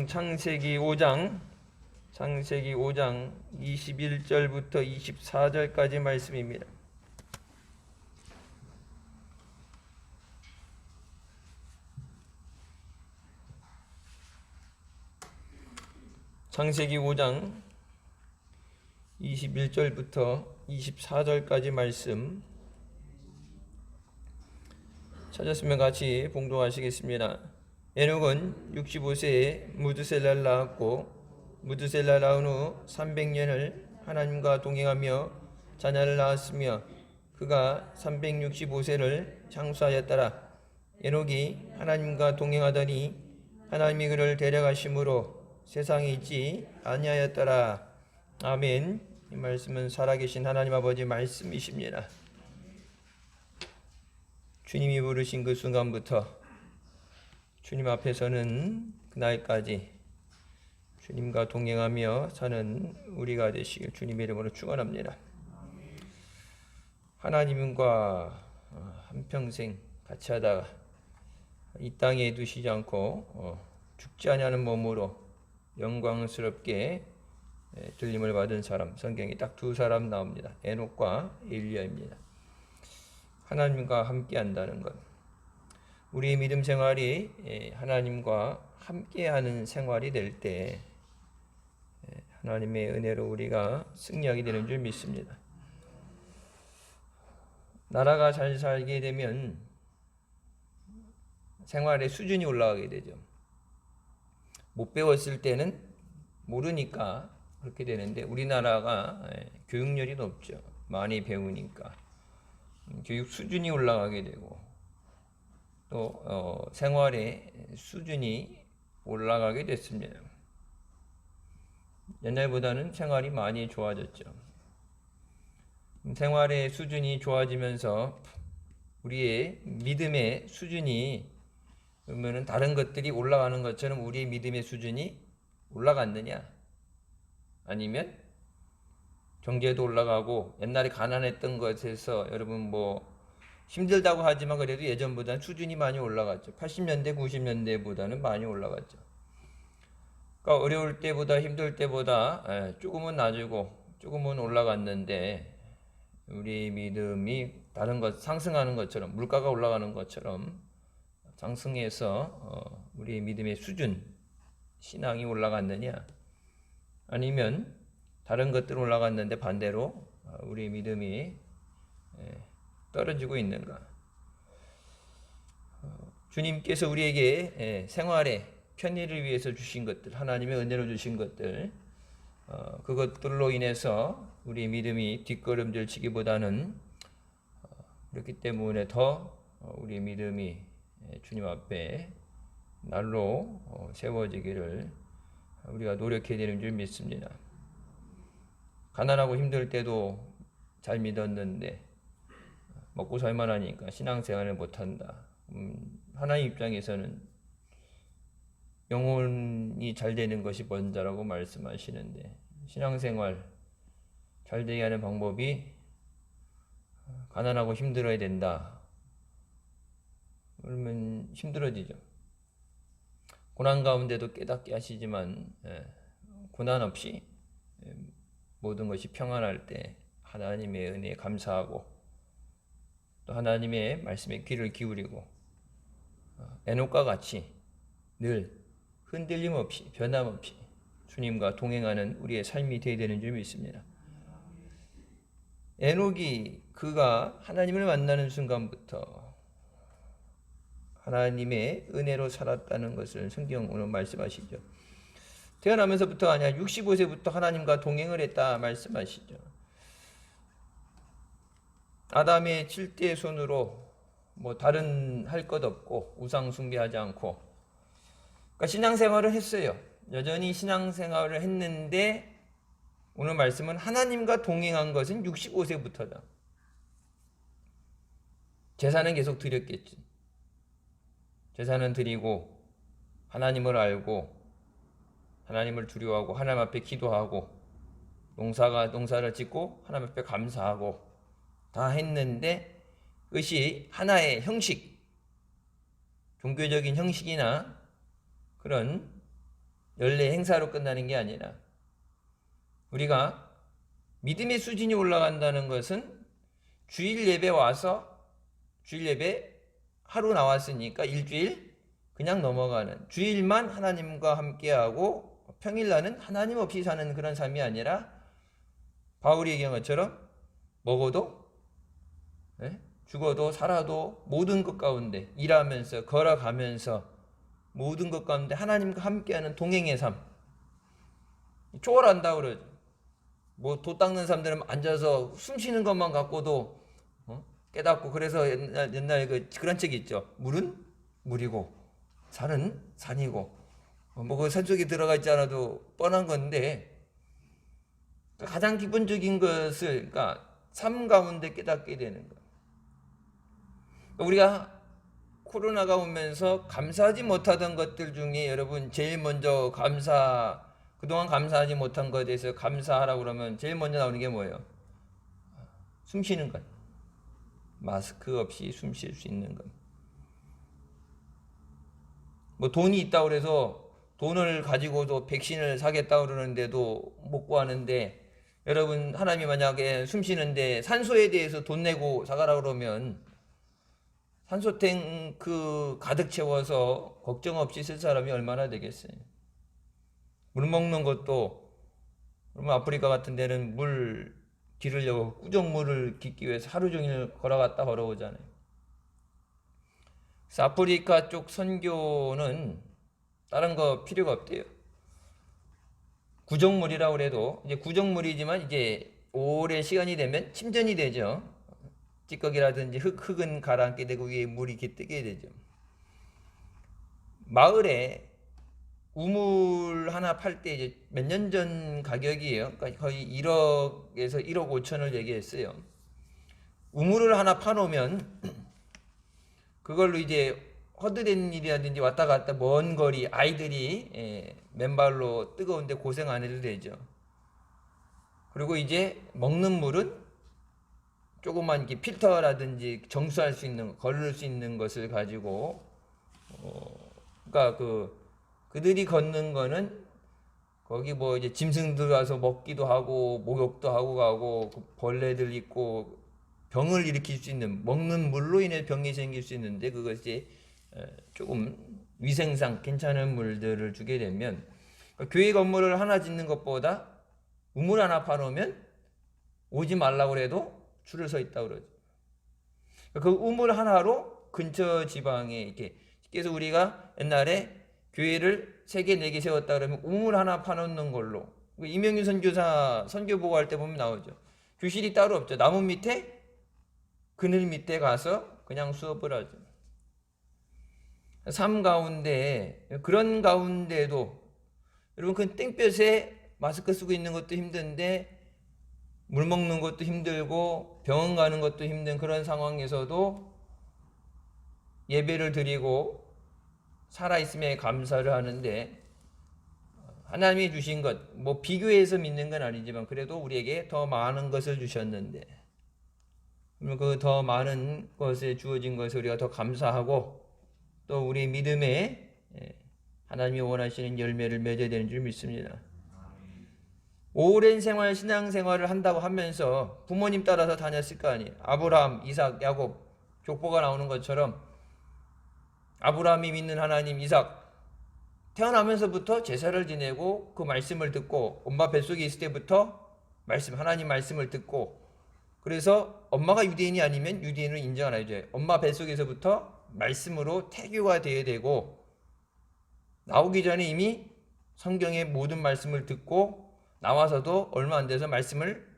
창세기 5장 21절부터 24절까지 말씀입니다. 창세기 5장 21절부터 24절까지 말씀 찾았으면 같이 봉독하시겠습니다. 에녹은 65세에 무드셀라를 낳았고 무드셀라 낳은 후 300년을 하나님과 동행하며 자녀를 낳았으며 그가 365세를 장수하였더라. 에녹이 하나님과 동행하더니 하나님이 그를 데려가심으로 세상에 있지 아니하였더라. 아멘. 이 말씀은 살아계신 하나님 아버지 말씀이십니다. 주님이 부르신 그 순간부터 주님 앞에서는 그날까지 주님과 동행하며 사는 우리가 되시길 주님의 이름으로 축원합니다. 하나님과 한평생 같이 하다가 이 땅에 두시지 않고 죽지 아니하는 몸으로 영광스럽게 들림을 받은 사람, 성경에 딱 두 사람 나옵니다. 에녹과 엘리야입니다. 하나님과 함께 한다는 것, 우리의 믿음 생활이 하나님과 함께하는 생활이 될 때 하나님의 은혜로 우리가 승리하게 되는 줄 믿습니다. 나라가 잘 살게 되면 생활의 수준이 올라가게 되죠. 못 배웠을 때는 모르니까 그렇게 되는데 우리나라가 교육열이 높죠. 많이 배우니까 교육 수준이 올라가게 되고 또 생활의 수준이 올라가게 됐습니다. 옛날보다는 생활이 많이 좋아졌죠. 생활의 수준이 좋아지면서 우리의 믿음의 수준이 그러면은 다른 것들이 올라가는 것처럼 우리의 믿음의 수준이 올라갔느냐? 아니면 경제도 올라가고 옛날에 가난했던 것에서 여러분 뭐 힘들다고 하지만 그래도 예전보다는 수준이 많이 올라갔죠. 80년대, 90년대보다는 많이 올라갔죠. 그러니까 어려울 때보다 힘들 때보다 조금은 낮고 조금은 올라갔는데 우리 믿음이 다른 것 상승하는 것처럼 물가가 올라가는 것처럼 상승해서 우리 믿음의 수준, 신앙이 올라갔느냐? 아니면 다른 것들 올라갔는데 반대로 우리 믿음이 떨어지고 있는가? 주님께서 우리에게 생활의 편의를 위해서 주신 것들, 하나님의 은혜로 주신 것들, 그것들로 인해서 우리 믿음이 뒷걸음질 치기보다는 그렇기 때문에 더 우리 믿음이 주님 앞에 날로 세워지기를 우리가 노력해야 되는 줄 믿습니다. 가난하고 힘들 때도 잘 믿었는데 먹고 살만하니까 신앙생활을 못한다. 하나님 입장에서는 영혼이 잘 되는 것이 먼저라고 말씀하시는데 신앙생활 잘 되게 하는 방법이 가난하고 힘들어야 된다. 그러면 힘들어지죠. 고난 가운데도 깨닫게 하시지만 고난 없이 모든 것이 평안할 때 하나님의 은혜에 감사하고 또 하나님의 말씀에 귀를 기울이고 에녹과 같이 늘 흔들림 없이 변함없이 주님과 동행하는 우리의 삶이 되어야 되는 줄 믿습니다. 에녹이 그가 하나님을 만나는 순간부터 하나님의 은혜로 살았다는 것을 성경 오늘 말씀하시죠. 태어나면서부터 아니야 65세부터 하나님과 동행을 했다 말씀하시죠. 아담의 7대 손으로 뭐 다른 할 것 없고 우상 숭배하지 않고 그러니까 신앙생활을 했어요. 여전히 신앙생활을 했는데 오늘 말씀은 하나님과 동행한 것은 65세부터다. 제사는 계속 드렸겠지. 제사는 드리고 하나님을 알고 하나님을 두려워하고 하나님 앞에 기도하고 농사를 짓고 하나님 앞에 감사하고 다 했는데 그것이 하나의 형식, 종교적인 형식이나 그런 연례 행사로 끝나는 게 아니라 우리가 믿음의 수준이 올라간다는 것은 주일 예배 와서 주일 예배 하루 나왔으니까 일주일 그냥 넘어가는, 주일만 하나님과 함께하고 평일날은 하나님 없이 사는 그런 삶이 아니라 바울이 얘기한 것처럼 먹어도 죽어도 살아도 모든 것 가운데 일하면서 걸어가면서 모든 것 가운데 하나님과 함께하는 동행의 삶, 초월한다고 그러죠. 뭐 돛 닦는 사람들은 앉아서 숨 쉬는 것만 갖고도 깨닫고, 그래서 옛날에 그런 책이 있죠. 물은 물이고 산은 산이고, 뭐 그 산속에 들어가 있지 않아도 뻔한 건데, 가장 기본적인 것을 그러니까 삶 가운데 깨닫게 되는 거. 우리가 코로나가 오면서 감사하지 못하던 것들 중에 여러분 제일 먼저 그동안 감사하지 못한 것에 대해서 감사하라고 그러면 제일 먼저 나오는 게 뭐예요? 숨 쉬는 것. 마스크 없이 숨 쉴 수 있는 것. 뭐 돈이 있다고 그래서 돈을 가지고도 백신을 사겠다고 그러는데도 못 구하는데, 여러분 하나님이 만약에 숨 쉬는데 산소에 대해서 돈 내고 사가라고 그러면 산소 탱크 가득 채워서 걱정 없이 쓸 사람이 얼마나 되겠어요. 물 먹는 것도, 그러면 아프리카 같은 데는 물 기르려고 꾸정물을 깃기 위해서 하루 종일 걸어갔다 걸어오잖아요. 그래서 아프리카 쪽 선교는 다른 거 필요가 없대요. 구정물이라고 그래도 이제 구정물이지만 이제 오래 시간이 되면 침전이 되죠. 찌꺼기라든지 흙은 가라앉게 되고 위에 물이 이렇게 뜨게 되죠. 마을에 우물 하나 팔 때 이제 몇 년 전 가격이에요. 그러니까 거의 1억에서 1억 5천을 얘기했어요. 우물을 하나 파놓으면 그걸로 이제 허드렛 일이라든지 왔다 갔다 먼 거리 아이들이 맨발로 뜨거운데 고생 안 해도 되죠. 그리고 이제 먹는 물은 조그만 필터라든지 정수할 수 있는, 걸을 수 있는 것을 가지고, 그러니까 그들이 걷는 거는 거기 뭐 이제 짐승들 와서 먹기도 하고 목욕도 하고 가고, 벌레들 있고 병을 일으킬 수 있는, 먹는 물로 인해 병이 생길 수 있는데 그것이 조금 위생상 괜찮은 물들을 주게 되면, 그러니까 교회 건물을 하나 짓는 것보다 우물 하나 파놓으면 오지 말라고 해도 줄을 서 있다고 그러죠. 그 우물 하나로 근처 지방에 이렇게, 그래서 우리가 옛날에 교회를 3개 4개 세웠다 그러면 우물 하나 파놓는 걸로, 이명규 선교사 선교 보고할 때 보면 나오죠. 교실이 따로 없죠. 나무 밑에 그늘 밑에 가서 그냥 수업을 하죠. 삶 가운데, 그런 가운데도 여러분 그 땡볕에 마스크 쓰고 있는 것도 힘든데 물 먹는 것도 힘들고 병원 가는 것도 힘든 그런 상황에서도 예배를 드리고 살아있음에 감사를 하는데, 하나님이 주신 것, 뭐 비교해서 믿는 건 아니지만 그래도 우리에게 더 많은 것을 주셨는데, 그 더 많은 것에 주어진 것을 우리가 더 감사하고 또 우리 믿음에 하나님이 원하시는 열매를 맺어야 되는 줄 믿습니다. 오랜 생활, 신앙생활을 한다고 하면서 부모님 따라서 다녔을 거 아니에요. 아브라함, 이삭, 야곱 족보가 나오는 것처럼 아브라함이 믿는 하나님, 이삭 태어나면서부터 제사를 지내고 그 말씀을 듣고, 엄마 뱃속에 있을 때부터 하나님 말씀을 듣고, 그래서 엄마가 유대인이 아니면 유대인을 인정 안 해줘요. 엄마 뱃속에서부터 말씀으로 태교가 되어야 되고, 나오기 전에 이미 성경의 모든 말씀을 듣고 나와서도 얼마 안 돼서 말씀을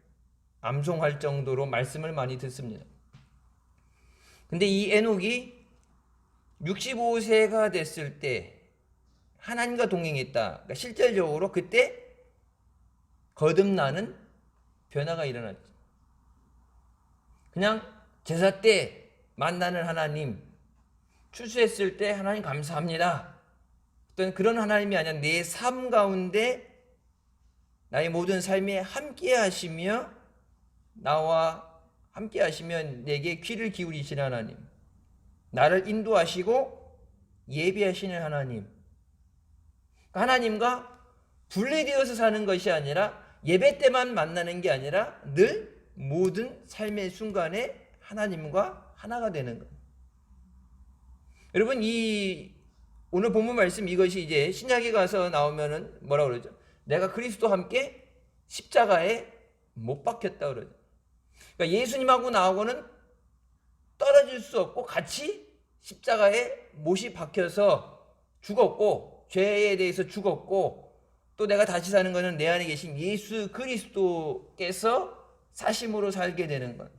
암송할 정도로 말씀을 많이 듣습니다. 근데 이 에녹이 65세가 됐을 때 하나님과 동행했다. 그러니까 실질적으로 그때 거듭나는 변화가 일어났죠. 그냥 제사 때 만나는 하나님, 출세했을 때 하나님 감사합니다, 어떤 그런 하나님이 아니라 내 삶 가운데 나의 모든 삶에 함께 하시며 나와 함께 하시면 내게 귀를 기울이시는 하나님, 나를 인도하시고 예비하시는 하나님, 하나님과 분리되어서 사는 것이 아니라 예배 때만 만나는 게 아니라 늘 모든 삶의 순간에 하나님과 하나가 되는 거예요. 여러분, 이 오늘 본문 말씀 이것이 이제 신약에 가서 나오면은 뭐라 그러죠? 내가 그리스도와 함께 십자가에 못 박혔다 그러죠. 그러니까 예수님하고 나하고는 떨어질 수 없고 같이 십자가에 못이 박혀서 죽었고, 죄에 대해서 죽었고, 또 내가 다시 사는 것은 내 안에 계신 예수 그리스도께서 사심으로 살게 되는 것.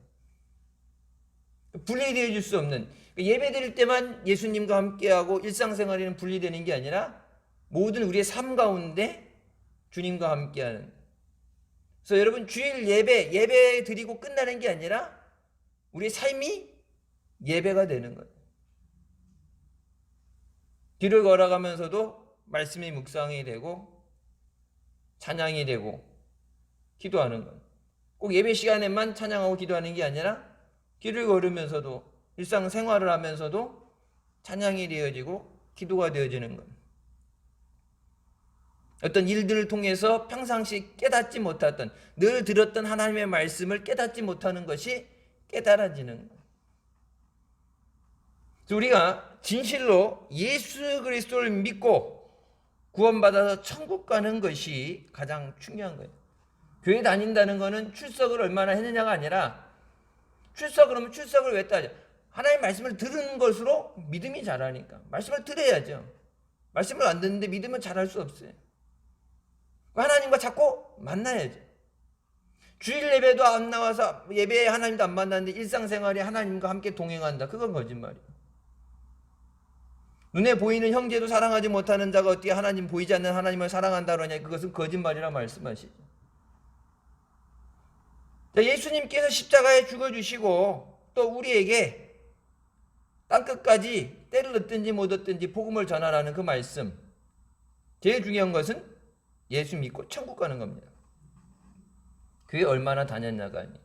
분리되어 줄 수 없는, 예배 드릴 때만 예수님과 함께하고 일상생활에는 분리되는 게 아니라 모든 우리의 삶 가운데 주님과 함께하는. 그래서 여러분, 주일 예배 드리고 끝나는 게 아니라 우리의 삶이 예배가 되는 거예요. 길을 걸어가면서도 말씀이 묵상이 되고 찬양이 되고 기도하는 거예요. 꼭 예배 시간에만 찬양하고 기도하는 게 아니라 길을 걸으면서도 일상생활을 하면서도 찬양이 되어지고 기도가 되어지는 것. 어떤 일들을 통해서 평상시 깨닫지 못했던, 늘 들었던 하나님의 말씀을 깨닫지 못하는 것이 깨달아지는 것. 우리가 진실로 예수 그리스도를 믿고 구원받아서 천국 가는 것이 가장 중요한 거예요. 교회 다닌다는 것은 출석을 얼마나 했느냐가 아니라, 출석을 하면 출석을 왜 따져? 하나님 말씀을 들은 것으로 믿음이 자라니까. 말씀을 들어야죠. 말씀을 안 듣는데 믿음은 자랄 수 없어요. 하나님과 자꾸 만나야죠. 주일 예배도 안 나와서 예배에 하나님도 안 만나는데 일상생활에 하나님과 함께 동행한다. 그건 거짓말이에요. 눈에 보이는 형제도 사랑하지 못하는 자가 어떻게 하나님, 보이지 않는 하나님을 사랑한다 그러냐. 그것은 거짓말이라 말씀하시죠. 예수님께서 십자가에 죽어주시고 또 우리에게 땅끝까지 때를 얻든지 못 얻든지 복음을 전하라는 그 말씀. 제일 중요한 것은 예수 믿고 천국 가는 겁니다. 그게 얼마나 다녔냐가 아니에요.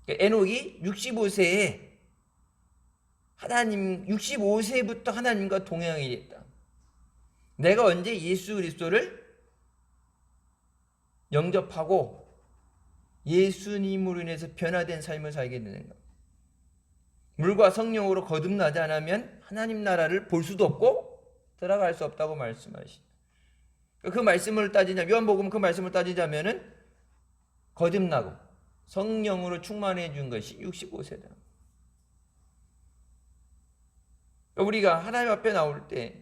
에녹이 65세에 하나님, 65세부터 하나님과 동행하게 됐다. 내가 언제 예수 그리스도를 영접하고 예수님으로 인해서 변화된 삶을 살게 되는가? 물과 성령으로 거듭나지 않으면 하나님 나라를 볼 수도 없고 들어갈 수 없다고 말씀하시죠. 그 말씀을 따지자, 요한복음 그 말씀을 따지자면은 거듭나고 성령으로 충만해 준 것이 65세다. 우리가 하나님 앞에 나올 때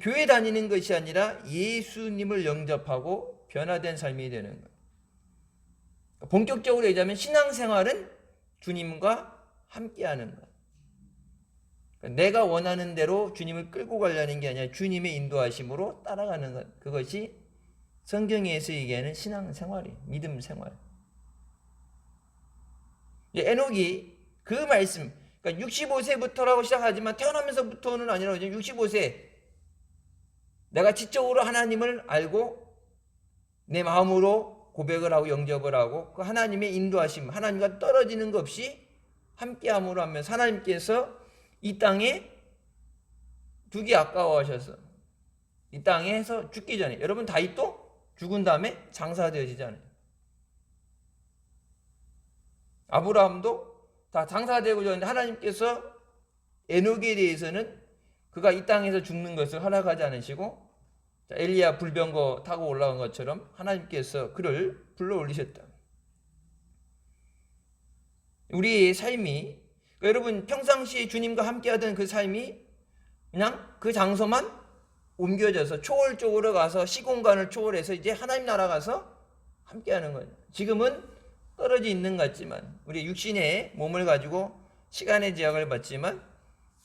교회 다니는 것이 아니라 예수님을 영접하고 변화된 삶이 되는 거예요. 본격적으로 얘기하면 신앙생활은 주님과 함께하는 거예요. 내가 원하는 대로 주님을 끌고 가려는 게 아니라 주님의 인도하심으로 따라가는 것. 그것이 성경에서 얘기하는 신앙생활이에요. 믿음생활. 에녹이 그 말씀, 그러니까 65세부터라고 시작하지만 태어나면서부터는 아니라 65세 내가 지적으로 하나님을 알고 내 마음으로 고백을 하고 영접을 하고 그 하나님의 인도하심, 하나님과 떨어지는 것 없이 함께함으로 하면서 하나님께서 이 땅에 두기 아까워하셔서 이 땅에서 죽기 전에, 여러분 다윗도 죽은 다음에 장사되어지잖아요. 아브라함도 다 장사되고 있는데 하나님께서 에녹에 대해서는 그가 이 땅에서 죽는 것을 허락하지 않으시고 엘리야 불병거 타고 올라온 것처럼 하나님께서 그를 불러 올리셨다. 우리의 삶이, 여러분 평상시에 주님과 함께하던 그 삶이 그냥 그 장소만 옮겨져서 초월적으로 가서 시공간을 초월해서 이제 하나님 나라 가서 함께하는 거예요. 지금은 떨어져 있는 것 같지만 우리 육신의 몸을 가지고 시간의 제약을 받지만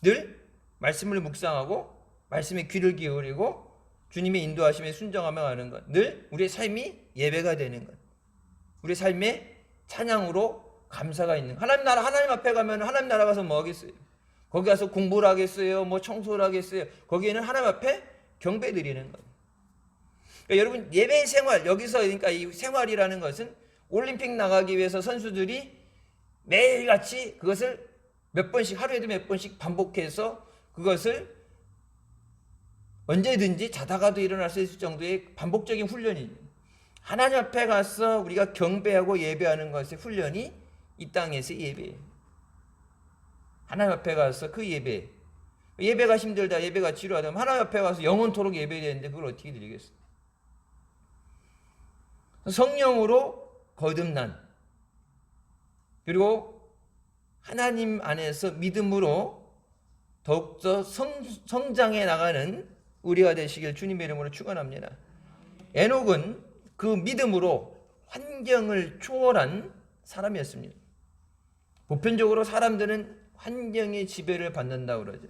늘 말씀을 묵상하고 말씀에 귀를 기울이고 주님의 인도하심에 순종하며 가는 것. 늘 우리의 삶이 예배가 되는 것. 우리의 삶에 찬양으로 감사가 있는 것. 하나님 나라, 하나님 앞에 가면 하나님 나라 가서 뭐 하겠어요? 거기 가서 공부를 하겠어요? 뭐 청소를 하겠어요? 거기에는 하나님 앞에 경배 드리는 것. 그러니까 여러분 예배 생활, 여기서 그러니까 이 생활이라는 것은 올림픽 나가기 위해서 선수들이 매일같이 그것을 몇 번씩, 하루에도 몇 번씩 반복해서 그것을 언제든지 자다가도 일어날 수 있을 정도의 반복적인 훈련이죠. 하나님 앞에 가서 우리가 경배하고 예배하는 것의 훈련이 이 땅에서 예배예요. 하나님 앞에 가서 그 예배가 힘들다, 예배가 지루하다, 하나님 앞에 가서 영원토록 예배되는데 그걸 어떻게 드리겠어요? 성령으로 거듭난, 그리고 하나님 안에서 믿음으로 더욱더 성장해 나가는 우리가 되시길 주님의 이름으로 축원합니다. 에녹은 그 믿음으로 환경을 초월한 사람이었습니다. 보편적으로 사람들은 환경의 지배를 받는다고 그러죠.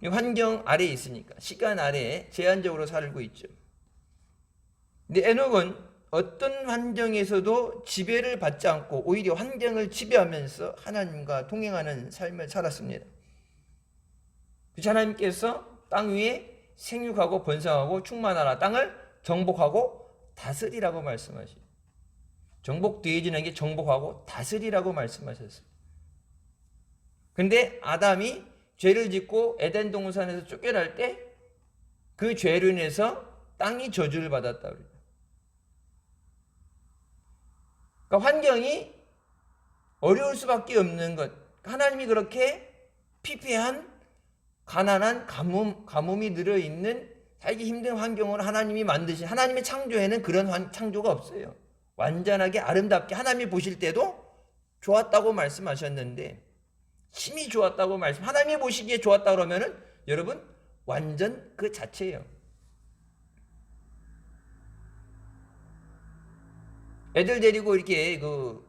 환경 아래에 있으니까, 시간 아래에 제한적으로 살고 있죠. 근데 에녹은 어떤 환경에서도 지배를 받지 않고 오히려 환경을 지배하면서 하나님과 동행하는 삶을 살았습니다. 하나님께서 땅 위에 생육하고 번성하고 충만하라, 땅을 정복하고 다스리라고 말씀하시죠. 정복되어지는 게 정복하고 다스리라고 말씀하셨어요. 근데 아담이 죄를 짓고 에덴 동산에서 쫓겨날 때 그 죄로 인해서 땅이 저주를 받았다 그래요. 그러니까 환경이 어려울 수밖에 없는 것. 하나님이 그렇게 피폐한 가난한 가뭄이 들어있는 살기 힘든 환경으로 하나님이 만드신, 하나님의 창조에는 그런 창조가 없어요. 완전하게 아름답게 하나님이 보실 때도 좋았다고 말씀하셨는데, 심히 좋았다고 하나님이 보시기에 좋았다 그러면은 여러분 완전 그 자체예요. 애들 데리고 이렇게 그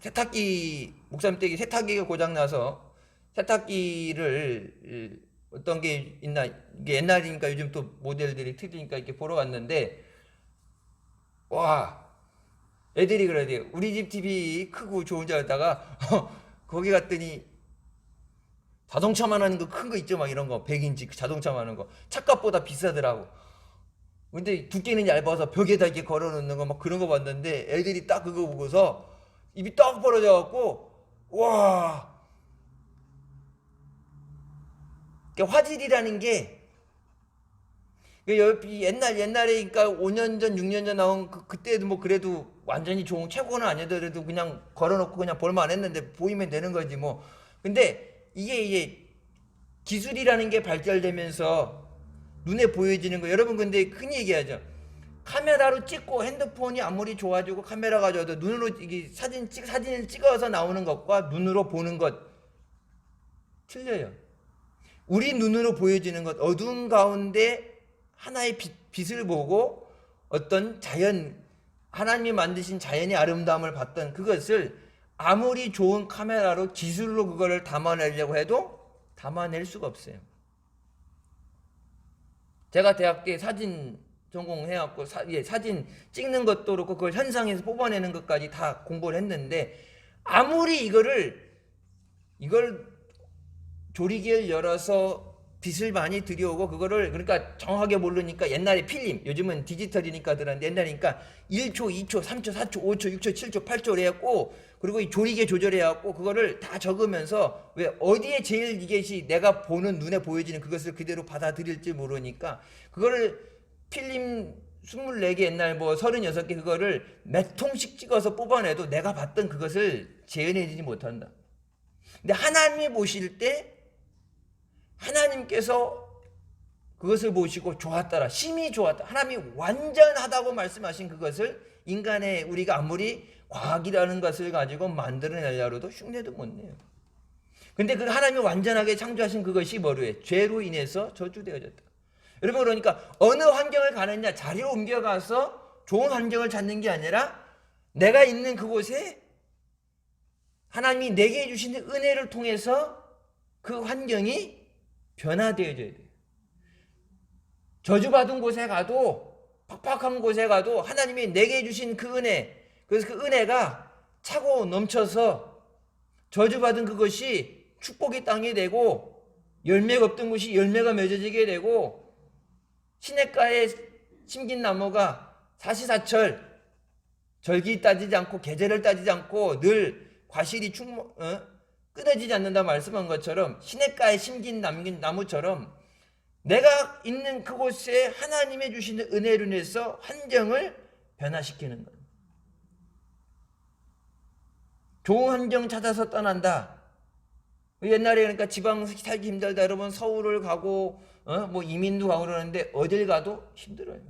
세탁기, 목사님 댁에 세탁기가 고장나서 세탁기를 어떤 게 있나, 이게 옛날이니까 요즘 또 모델들이 틀리니까 이렇게 보러 갔는데, 와, 애들이 그래야 돼요. 우리 집 TV 크고 좋은 줄 알다가 거기 갔더니 자동차만 하는 거, 큰 거 있죠, 막 이런 거 100인치 자동차만 하는 거 차값보다 비싸더라고. 근데 두께는 얇아서 벽에다 이렇게 걸어놓는 거 막 그런 거 봤는데, 애들이 딱 그거 보고서 입이 딱 벌어져 갖고, 와, 그러니까 화질이라는 게 옛날에, 그러니까 5년 전, 6년 전 나온 그때도 뭐 그래도 완전히 좋은 최고는 아니더라도 그냥 걸어놓고 그냥 볼만 했는데 보이면 되는 거지 뭐. 근데 이게 기술이라는 게 발달되면서 눈에 보여지는 거, 여러분 근데 흔히 얘기하죠. 카메라로 찍고, 핸드폰이 아무리 좋아지고 카메라가 좋아도 눈으로 이게 사진을 찍어서 나오는 것과 눈으로 보는 것 틀려요. 우리 눈으로 보여지는 것, 어두운 가운데 하나의 빛을 보고 어떤 자연, 하나님이 만드신 자연의 아름다움을 봤던 그것을 아무리 좋은 카메라로 기술로 그거를 담아내려고 해도 담아낼 수가 없어요. 제가 대학 때 사진 전공해갖고 사진 찍는 것도 그렇고 그걸 현상에서 뽑아내는 것까지 다 공부를 했는데, 아무리 이걸 조리개를 열어서 빛을 많이 들여오고 그거를, 그러니까 정확하게 모르니까 옛날에 필름, 요즘은 디지털이니까 들었는데 옛날이니까 1초, 2초, 3초, 4초, 5초, 6초, 7초, 8초 해갖고, 그리고 이 조리개 조절해갖고 그거를 다 적으면서, 왜 어디에 제일 이것이 내가 보는 눈에 보여지는 그것을 그대로 받아들일지 모르니까 그거를 필름 24개, 옛날 뭐 36개 그거를 몇 통씩 찍어서 뽑아내도 내가 봤던 그것을 재현해지지 못한다. 근데 하나님이 보실 때 하나님께서 그것을 보시고 좋았더라, 심히 좋았다, 하나님이 완전하다고 말씀하신 그것을 인간의 우리가 아무리 과학이라는 것을 가지고 만들어내려도 흉내도 못 내요. 근데 그 하나님이 완전하게 창조하신 그것이 뭐로요? 죄로 인해서 저주되어졌다. 여러분, 그러니까 어느 환경을 가느냐, 자리로 옮겨가서 좋은 환경을 찾는 게 아니라 내가 있는 그곳에 하나님이 내게 주신 은혜를 통해서 그 환경이 변화되어져야 돼요. 저주받은 곳에 가도, 팍팍한 곳에 가도 하나님이 내게 주신 그 은혜, 그래서 그 은혜가 차고 넘쳐서 저주받은 그것이 축복의 땅이 되고, 열매가 없던 곳이 열매가 맺어지게 되고, 시냇가에 심긴 나무가 사시사철 절기 따지지 않고 계절을 따지지 않고 늘 과실이 끊어지지 않는다 말씀한 것처럼 시냇가에 심긴 남긴 나무처럼 내가 있는 그곳에 하나님의 주시는 은혜로 인해서 환경을 변화시키는 거예요. 좋은 환경 찾아서 떠난다. 옛날에 그러니까 지방 살기 힘들다 여러분 서울을 가고 뭐 이민도 가고 그러는데 어딜 가도 힘들어요.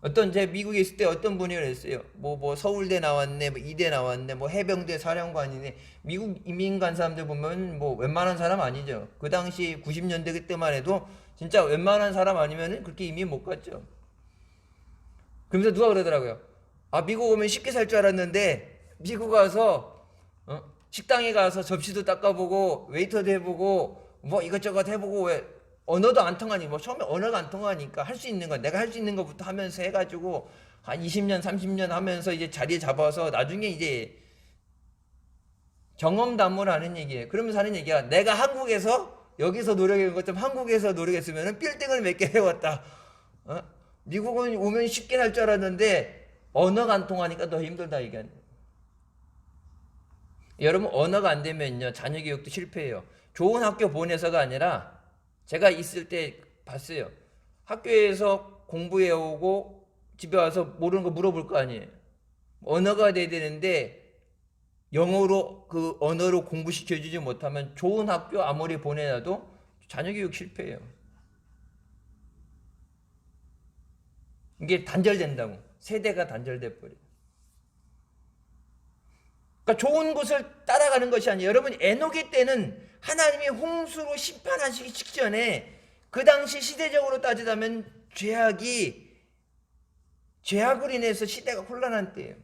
어떤 제 미국에 있을 때 어떤 분이 그랬어요. 뭐 서울대 나왔네, 뭐 이대 나왔네, 뭐 해병대 사령관이네. 미국 이민 간 사람들 보면 뭐 웬만한 사람 아니죠. 그 당시 90년대 그때만 해도 진짜 웬만한 사람 아니면 그렇게 이민 못 갔죠. 그러면서 누가 그러더라고요. 아 미국 오면 쉽게 살 줄 알았는데 미국 가서 식당에 가서 접시도 닦아보고 웨이터도 해보고 뭐 이것저것 해보고 왜 언어도 안 통하니 뭐 처음에 언어가 안 통하니까 할 수 있는 거 내가 할 수 있는 것부터 하면서 해가지고 한 20년 30년 하면서 이제 자리에 잡아서 나중에 이제 경험담을 하는 얘기예요. 그러면서 하는 얘기야. 내가 한국에서 여기서 노력한 것처럼 한국에서 노력했으면 빌딩을 몇 개 세웠다. 미국은 오면 쉽게 살 줄 알았는데 언어가 안 통하니까 더 힘들다 얘기하는 거예요. 여러분 언어가 안 되면요 자녀 교육도 실패해요. 좋은 학교 보내서가 아니라 제가 있을 때 봤어요. 학교에서 공부해 오고 집에 와서 모르는 거 물어볼 거 아니에요. 언어가 돼야 되는데 영어로 그 언어로 공부시켜주지 못하면 좋은 학교 아무리 보내놔도 자녀 교육 실패해요. 이게 단절된다고. 세대가 단절돼 버려요. 그러니까 좋은 곳을 따라가는 것이 아니에요. 여러분 에녹의 때는 하나님이 홍수로 심판하시기 직전에 그 당시 시대적으로 따지자면 죄악으로 인해서 시대가 혼란한 때예요.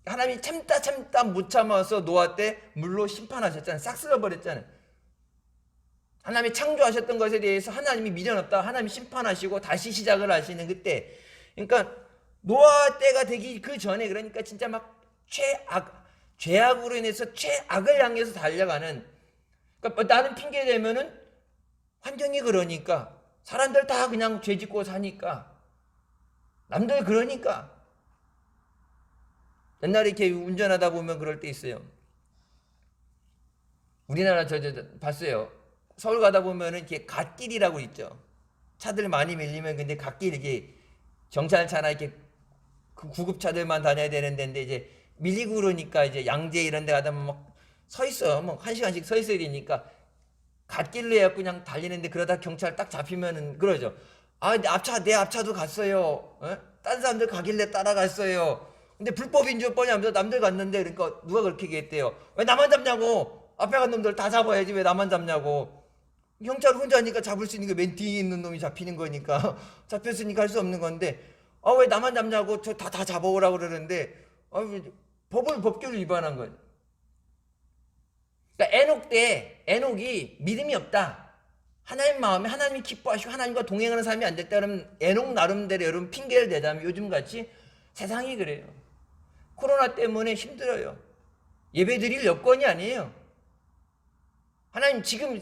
하나님이 참다 못 참아서 노아 때 물로 심판하셨잖아요. 싹 쓸어버렸잖아요. 하나님이 창조하셨던 것에 대해서 하나님이 미련 없다. 하나님이 심판하시고 다시 시작을 하시는 그때. 그러니까 노아 때가 되기 그 전에 그러니까 진짜 막 죄악으로 인해서 죄악을 향해서 달려가는 그러니까 나는 핑계 대면은 환경이 그러니까 사람들 다 그냥 죄 짓고 사니까 남들 그러니까 옛날에 이렇게 운전하다 보면 그럴 때 있어요. 우리나라 저 봤어요. 서울 가다 보면은 이렇게 갓길이라고 있죠. 차들 많이 밀리면 근데 갓길 이게 경찰차나 이렇게 그 구급차들만 다녀야 되는 데인데 이제 밀리고 그러니까 이제 양재 이런 데 가다 보면 막 서 있어. 뭐 1시간씩 서 있어야 되니까 갓길로 해갖고 그냥 달리는데 그러다 경찰 딱 잡히면은 그러죠. 아, 내 앞차도 갔어요. 딴 사람들 가길래 따라갔어요. 근데 불법인 줄 뻔히 하면서 남들 갔는데 그러니까 누가 그렇게 얘기했대요. 왜 나만 잡냐고. 앞에 간 놈들 다 잡아야지 왜 나만 잡냐고. 경찰 혼자니까 잡을 수 있는 게 맨 뒤에 있는 놈이 잡히는 거니까 잡혔으니까 할 수 없는 건데 왜 나만 잡냐고 저 다 잡아오라고 그러는데 법규를 위반한 거예요. 그러니까 에녹이 믿음이 없다. 하나님 마음에 하나님이 기뻐하시고 하나님과 동행하는 삶이 안 됐다 그러면 에녹 나름대로 여러분 핑계를 대자면 요즘같이 세상이 그래요. 코로나 때문에 힘들어요. 예배 드릴 여건이 아니에요. 하나님 지금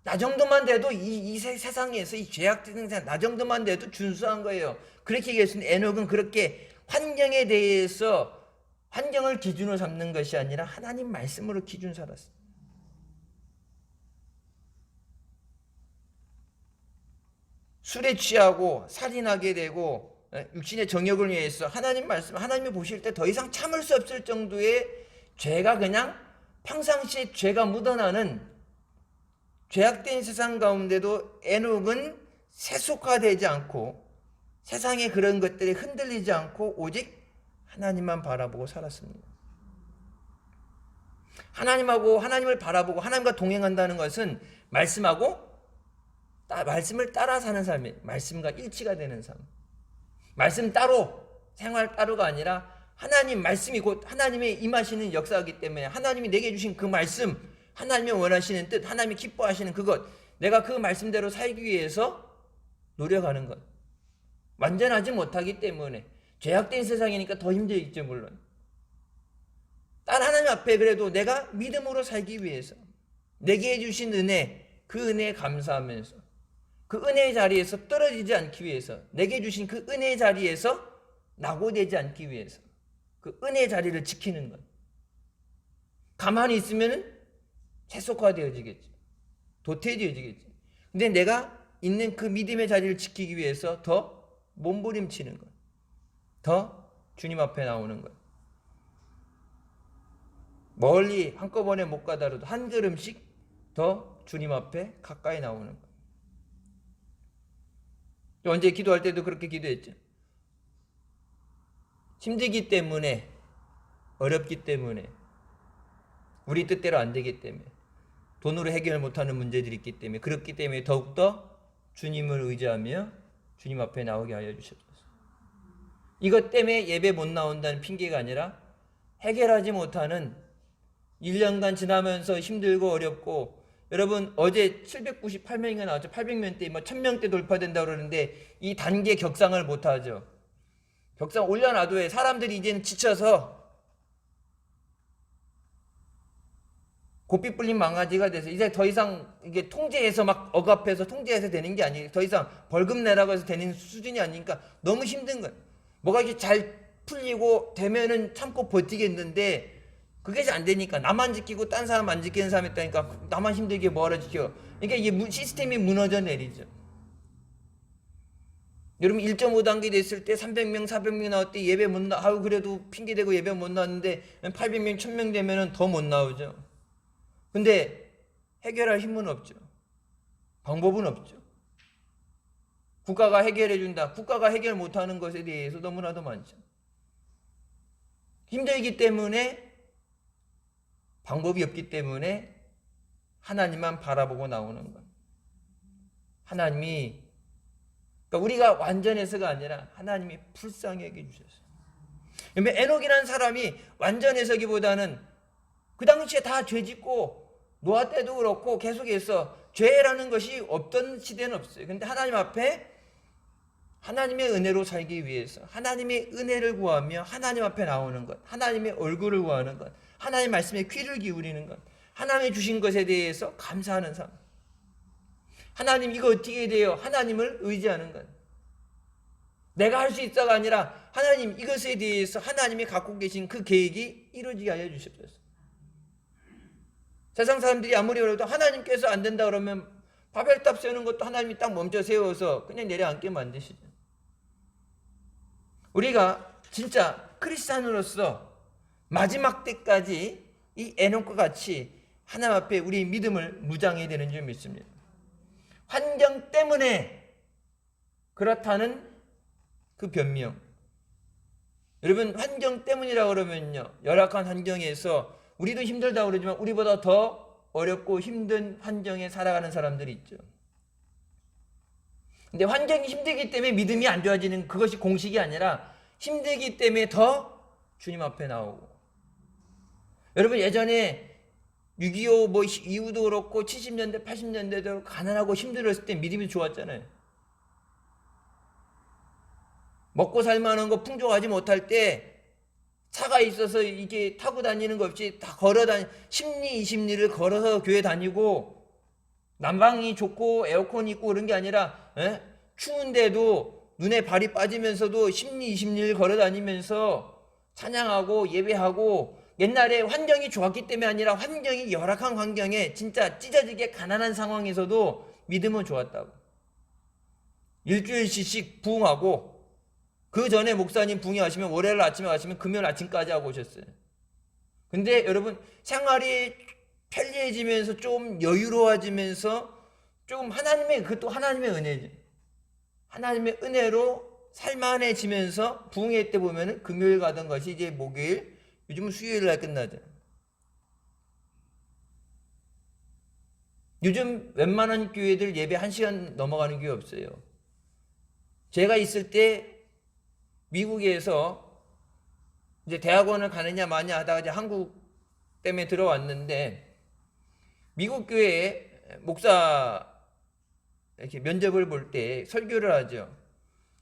나 정도만 돼도 이 세상에서 이 죄악된 세상 나 정도만 돼도 준수한 거예요. 그렇게 얘기했으니 에녹은 그렇게 환경에 대해서 환경을 기준으로 삼는 것이 아니라 하나님 말씀으로 기준 살았어요. 술에 취하고 살인하게 되고 육신의 정욕을 위해서 하나님 말씀 하나님이 보실 때 더 이상 참을 수 없을 정도의 죄가 그냥 평상시에 죄가 묻어나는 죄악된 세상 가운데도 에녹은 세속화되지 않고 세상의 그런 것들이 흔들리지 않고 오직 하나님만 바라보고 살았습니다. 하나님을 바라보고 하나님과 동행한다는 것은 말씀을 따라 사는 삶이에요. 말씀과 일치가 되는 삶. 말씀 따로 생활 따로가 아니라 하나님 말씀이 곧 하나님의 임하시는 역사이기 때문에 하나님이 내게 주신 그 말씀 하나님이 원하시는 뜻 하나님이 기뻐하시는 그것 내가 그 말씀대로 살기 위해서 노력하는 것 완전하지 못하기 때문에 죄악된 세상이니까 더 힘들겠죠 물론. 딴 하나님 앞에 그래도 내가 믿음으로 살기 위해서 내게 해주신 은혜 그 은혜에 감사하면서 그 은혜의 자리에서 떨어지지 않기 위해서 내게 주신 그 은혜의 자리에서 낙오되지 않기 위해서 그 은혜의 자리를 지키는 것 가만히 있으면은 세속화되어지겠지. 도태되어지겠지. 근데 내가 있는 그 믿음의 자리를 지키기 위해서 더 몸부림치는 것, 더 주님 앞에 나오는 것. 멀리 한꺼번에 못 가더라도 한 걸음씩 더 주님 앞에 가까이 나오는 것. 언제 기도할 때도 그렇게 기도했죠. 힘들기 때문에, 어렵기 때문에, 우리 뜻대로 안 되기 때문에, 돈으로 해결 못하는 문제들이 있기 때문에, 그렇기 때문에 더욱더 주님을 의지하며 주님 앞에 나오게 하여 주셨습니다. 이것 때문에 예배 못 나온다는 핑계가 아니라 해결하지 못하는 1년간 지나면서 힘들고 어렵고, 여러분 어제 798명이 나왔죠. 800명대, 1000명대 돌파된다고 그러는데 이 단계 격상을 못하죠. 격상 올려놔도 사람들이 이제는 지쳐서 고삐 뿔린 망가지가 돼서 이제 더 이상 이게 통제해서 막 억압해서 통제해서 되는 게 아니에요. 더 이상 벌금 내라고 해서 되는 수준이 아니니까 너무 힘든 거예요. 뭐가 이렇게 잘 풀리고 되면은 참고 버티겠는데 그게 안 되니까 나만 지키고 딴 사람 안 지키는 사람 있다니까 나만 힘들게 뭐하러 지켜. 그러니까 이게 시스템이 무너져 내리죠. 여러분 1.5단계 됐을 때 300명 400명 나올 때 예배 못 나, 그래도 핑계대고 예배 못 나왔는데 800명 1000명 되면은 더 못 나오죠. 근데 해결할 힘은 없죠. 방법은 없죠. 국가가 해결해 준다. 국가가 해결 못하는 것에 대해서 너무나도 많죠. 힘들기 때문에, 방법이 없기 때문에 하나님만 바라보고 나오는 것. 하나님이, 그러니까 우리가 완전해서가 아니라 하나님이 불쌍히 여겨 주셨어요. 에녹이라는 사람이 완전해서기보다는 그 당시에 다 죄짓고 노아 때도 그렇고 계속해서 죄라는 것이 없던 시대는 없어요. 근데 하나님 앞에 하나님의 은혜로 살기 위해서 하나님의 은혜를 구하며 하나님 앞에 나오는 것, 하나님의 얼굴을 구하는 것, 하나님 말씀에 귀를 기울이는 것, 하나님이 주신 것에 대해서 감사하는 삶. 하나님 이거 어떻게 돼요? 하나님을 의지하는 것. 내가 할 수 있어가 아니라 하나님 이것에 대해서 하나님이 갖고 계신 그 계획이 이루어지게 하여 주십시오. 세상 사람들이 아무리 그래도 하나님께서 안 된다 그러면 바벨탑 세우는 것도 하나님이 딱 멈춰 세워서 그냥 내려앉게 만드시죠. 우리가 진짜 크리스찬으로서 마지막 때까지 이 에녹과 같이 하나님 앞에 우리의 믿음을 무장해야 되는 줄 믿습니다. 환경 때문에 그렇다는 그 변명. 여러분 환경 때문이라고 그러면요, 열악한 환경에서 우리도 힘들다고 그러지만 우리보다 더 어렵고 힘든 환경에 살아가는 사람들이 있죠. 근데 환경이 힘들기 때문에 믿음이 안 좋아지는 그것이 공식이 아니라 힘들기 때문에 더 주님 앞에 나오고. 여러분 예전에 6.25 이후도 그렇고 70년대 80년대도 가난하고 힘들었을 때 믿음이 좋았잖아요. 먹고 살만한 거 풍족하지 못할 때 차가 있어서 이게 타고 다니는 거 없이 다 걸어 다니, 10리 20리를 걸어서 교회 다니고, 난방이 좋고 에어컨 있고 그런 게 아니라 추운데도 눈에 발이 빠지면서도 10리 20리를 걸어 다니면서 찬양하고 예배하고, 옛날에 환경이 좋았기 때문에 아니라 환경이 열악한 환경에 진짜 찢어지게 가난한 상황에서도 믿음은 좋았다고. 일주일씩 부흥하고, 그 전에 목사님 부흥하시면 월요일 아침에 가시면 금요일 아침까지 하고 오셨어요. 근데 여러분 생활이 편리해지면서 좀 여유로워지면서 조금 하나님의, 그것도 하나님의 은혜죠. 하나님의 은혜로 살만해지면서 부흥회 때 보면은 금요일 가던 것이 이제 목요일, 요즘은 수요일 날 끝나죠. 요즘 웬만한 교회들 예배 1시간 넘어가는 교회 없어요. 제가 있을 때 미국에서 이제 대학원을 가느냐 마냐 하다가 이제 한국 때문에 들어왔는데, 미국 교회에 목사 이렇게 면접을 볼 때 설교를 하죠.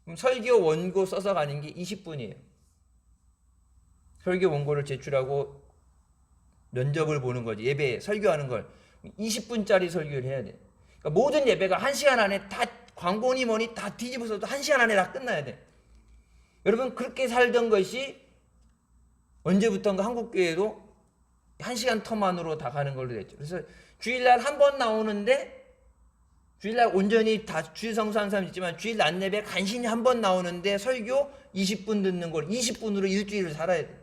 그럼 설교 원고 써서 가는 게 20분이에요. 설교 원고를 제출하고 면접을 보는 거지. 예배 설교하는 걸 20분짜리 설교를 해야 돼. 그러니까 모든 예배가 1시간 안에 다 광고니 뭐니 다 뒤집어서도 1시간 안에 다 끝나야 돼. 여러분 그렇게 살던 것이 언제부턴가 한국교회도 1시간 터만으로 다 가는 걸로 됐죠. 그래서 주일날 한 번 나오는데 주일날 온전히 다 주일 성수하는 사람 있지만 주일 낮 예배 간신히 한 번 나오는데 설교 20분 듣는 걸 20분으로 일주일을 살아야 돼.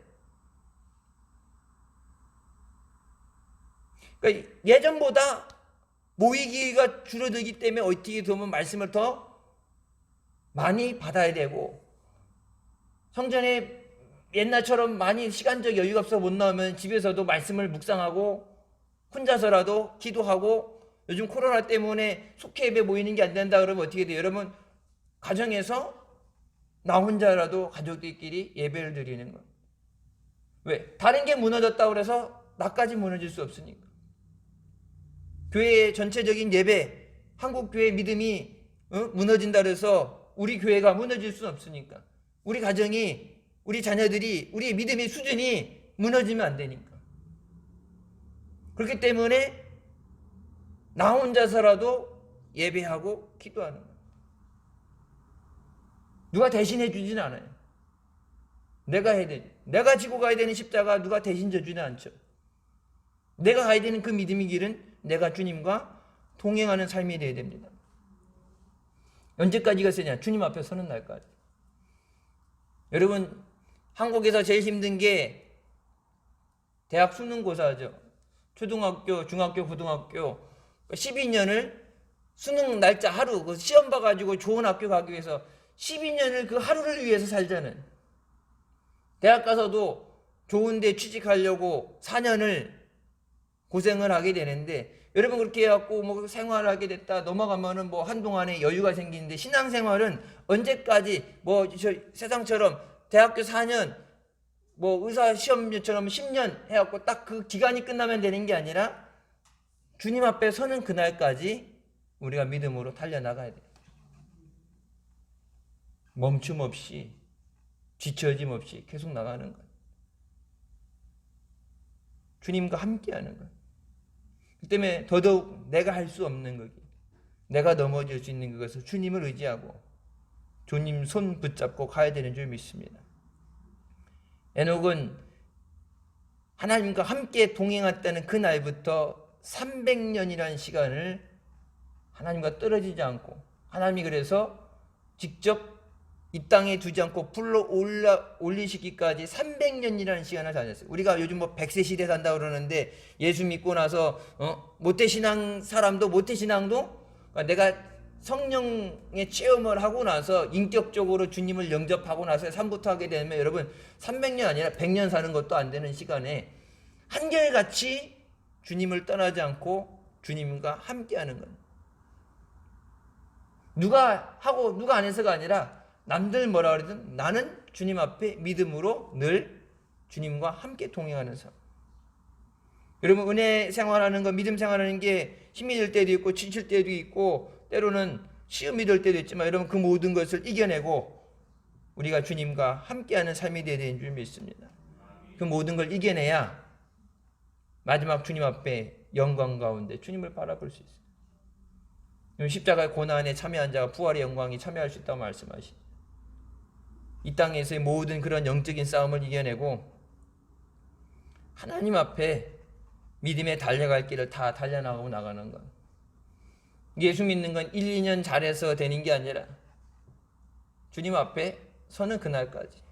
그러니까 예전보다 모이기가 줄어들기 때문에 어떻게 보면 말씀을 더 많이 받아야 되고, 성전에 옛날처럼 많이 시간적 여유가 없어 못 나오면 집에서도 말씀을 묵상하고 혼자서라도 기도하고, 요즘 코로나 때문에 속회 예배 모이는 게 안 된다 그러면 어떻게 돼요? 여러분, 가정에서 나 혼자라도 가족들끼리 예배를 드리는 거. 왜? 다른 게 무너졌다고 그래서 나까지 무너질 수 없으니까. 교회의 전체적인 예배, 한국 교회 믿음이 무너진다 그래서 우리 교회가 무너질 수는 없으니까. 우리 가정이, 우리 자녀들이, 우리의 믿음의 수준이 무너지면 안 되니까. 그렇기 때문에 나 혼자서라도 예배하고 기도하는 거예요. 누가 대신해 주지는 않아요. 내가 해야 돼. 내가 지고 가야 되는 십자가 누가 대신 져주지는 않죠. 내가 가야 되는 그 믿음의 길은 내가 주님과 동행하는 삶이 되어야 됩니다. 언제까지가 세냐? 주님 앞에 서는 날까지. 여러분, 한국에서 제일 힘든 게 대학 수능고사죠. 초등학교, 중학교, 고등학교 12년을 수능 날짜 하루, 그 시험 봐가지고 좋은 학교 가기 위해서 12년을 그 하루를 위해서 살자는, 대학 가서도 좋은 데 취직하려고 4년을 고생을 하게 되는데, 여러분 그렇게 해갖고 뭐 생활을 하게 됐다 넘어가면은 뭐 한동안에 여유가 생기는데, 신앙생활은 언제까지 뭐 세상처럼 대학교 4년 뭐 의사 시험처럼 10년 해갖고 딱 그 기간이 끝나면 되는 게 아니라 주님 앞에 서는 그날까지 우리가 믿음으로 달려나가야 돼요. 멈춤 없이, 뒤처짐 없이 계속 나가는 거예요. 주님과 함께하는 거예요. 그 때문에 더더욱 내가 할 수 없는 거기, 내가 넘어질 수 있는 그것을 주님을 의지하고 주님 손 붙잡고 가야 되는 줄 믿습니다. 에녹은 하나님과 함께 동행했다는 그날부터 300년이라는 시간을 하나님과 떨어지지 않고, 하나님이 그래서 직접 이 땅에 두지 않고 불러 올리시기까지 300년이라는 시간을 다녔어요. 우리가 요즘 뭐 100세 시대 산다고 그러는데, 예수 믿고 나서 모태신앙 사람도 모태신앙도 내가 성령의 체험을 하고 나서 인격적으로 주님을 영접하고 나서 삶부터 하게 되면, 여러분 300년 아니라 100년 사는 것도 안 되는 시간에 한결같이 주님을 떠나지 않고 주님과 함께하는 거예요. 누가 하고 누가 안 해서가 아니라 남들 뭐라 그러든 나는 주님 앞에 믿음으로 늘 주님과 함께 동행하는 삶. 여러분, 은혜 생활하는 거, 믿음 생활하는 게 힘이 들 때도 있고 지칠 때도 있고 때로는 시험이 될 때도 있지만, 여러분 그 모든 것을 이겨내고 우리가 주님과 함께하는 삶이 되어야 되는 줄 믿습니다. 그 모든 걸 이겨내야 마지막 주님 앞에 영광 가운데 주님을 바라볼 수 있어요. 십자가의 고난에 참여한 자가 부활의 영광이 참여할 수 있다고 말씀하시죠. 이 땅에서의 모든 그런 영적인 싸움을 이겨내고 하나님 앞에 믿음의 달려갈 길을 다 달려나가고 나가는 것. 예수 믿는 건 1, 2년 잘해서 되는 게 아니라 주님 앞에 서는 그날까지.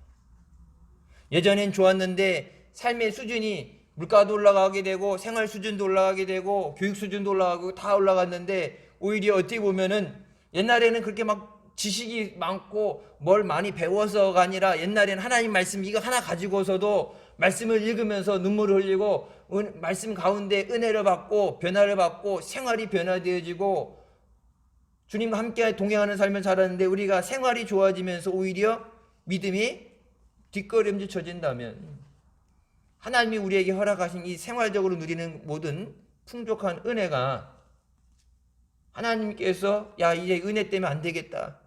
예전엔 좋았는데 삶의 수준이, 물가도 올라가게 되고 생활 수준도 올라가게 되고 교육 수준도 올라가고 다 올라갔는데, 오히려 어떻게 보면은 옛날에는 그렇게 막 지식이 많고 뭘 많이 배워서가 아니라, 옛날에는 하나님 말씀 이거 하나 가지고서도 말씀을 읽으면서 눈물을 흘리고 말씀 가운데 은혜를 받고 변화를 받고 생활이 변화되어지고 주님과 함께 동행하는 삶을 살았는데, 우리가 생활이 좋아지면서 오히려 믿음이 뒷걸음질 쳐진다면, 하나님이 우리에게 허락하신 이 생활적으로 누리는 모든 풍족한 은혜가, 하나님께서 야 이제 은혜 때문에 안 되겠다,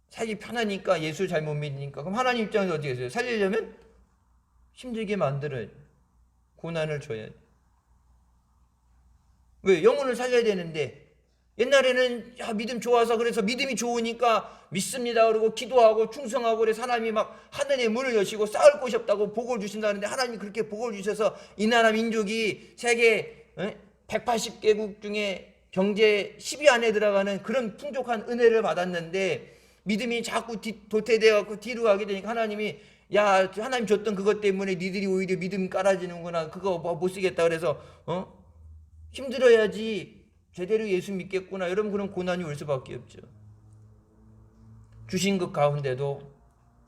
살기 편하니까 예수 잘못 믿으니까, 그럼 하나님 입장에서 어떻게 했어요? 살리려면 힘들게 만들어야 돼. 고난을 줘야 돼. 왜? 영혼을 살려야 되는데 옛날에는 믿음 좋아서 그래서 믿음이 좋으니까 믿습니다 그러고 기도하고 충성하고 그래서 하나님이 막 하늘의 문을 여시고 쌓을 곳이 없다고 복을 주신다는데 하나님이 그렇게 복을 주셔서 이 나라 민족이 세계 180개국 중에 경제 10위 안에 들어가는 그런 풍족한 은혜를 받았는데 믿음이 자꾸 도태되어갖고 뒤로 가게 되니까 하나님이 야 하나님 줬던 그것 때문에 니들이 오히려 믿음이 깔아지는구나 그거 못 쓰겠다 그래서 힘들어야지 제대로 예수 믿겠구나. 여러분 그런 고난이 올 수밖에 없죠. 주신 것 가운데도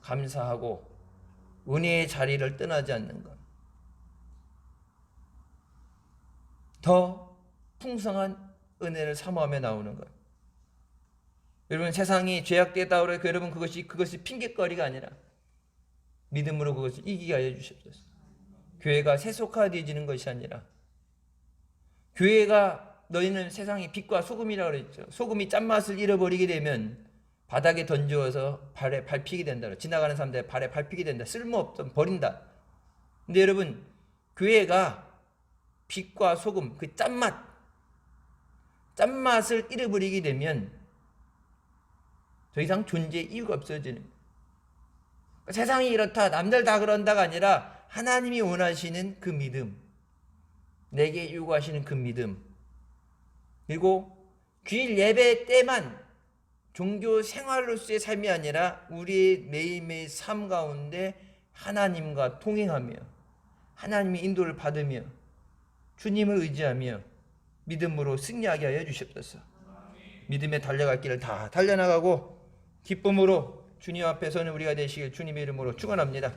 감사하고 은혜의 자리를 떠나지 않는 것. 더 풍성한 은혜를 사모하며 나오는 것. 여러분 세상이 죄악되다 그래서 여러분 그것이 핑계거리가 아니라 믿음으로 그것을 이기게 하여 주십소서. 교회가 세속화되어지는 것이 아니라 교회가 너희는 세상의 빛과 소금이라고 그랬죠. 소금이 짠맛을 잃어버리게 되면 바닥에 던져서 발에 밟히게 된다. 지나가는 사람들 발에 밟히게 된다. 쓸모없던 버린다. 근데 여러분 교회가 빛과 소금 그 짠맛을 잃어버리게 되면 더 이상 존재의 이유가 없어지는 거예요. 세상이 이렇다 남들 다 그런다가 아니라 하나님이 원하시는 그 믿음, 내게 요구하시는 그 믿음, 그리고 주일 예배 때만 종교 생활로서의 삶이 아니라 우리의 매일매일 삶 가운데 하나님과 통행하며 하나님의 인도를 받으며 주님을 의지하며 믿음으로 승리하게 하여 주시옵소서. 믿음에 달려갈 길을 다 달려나가고 기쁨으로 주님 앞에 서는 우리가 되시길 주님의 이름으로 축원합니다.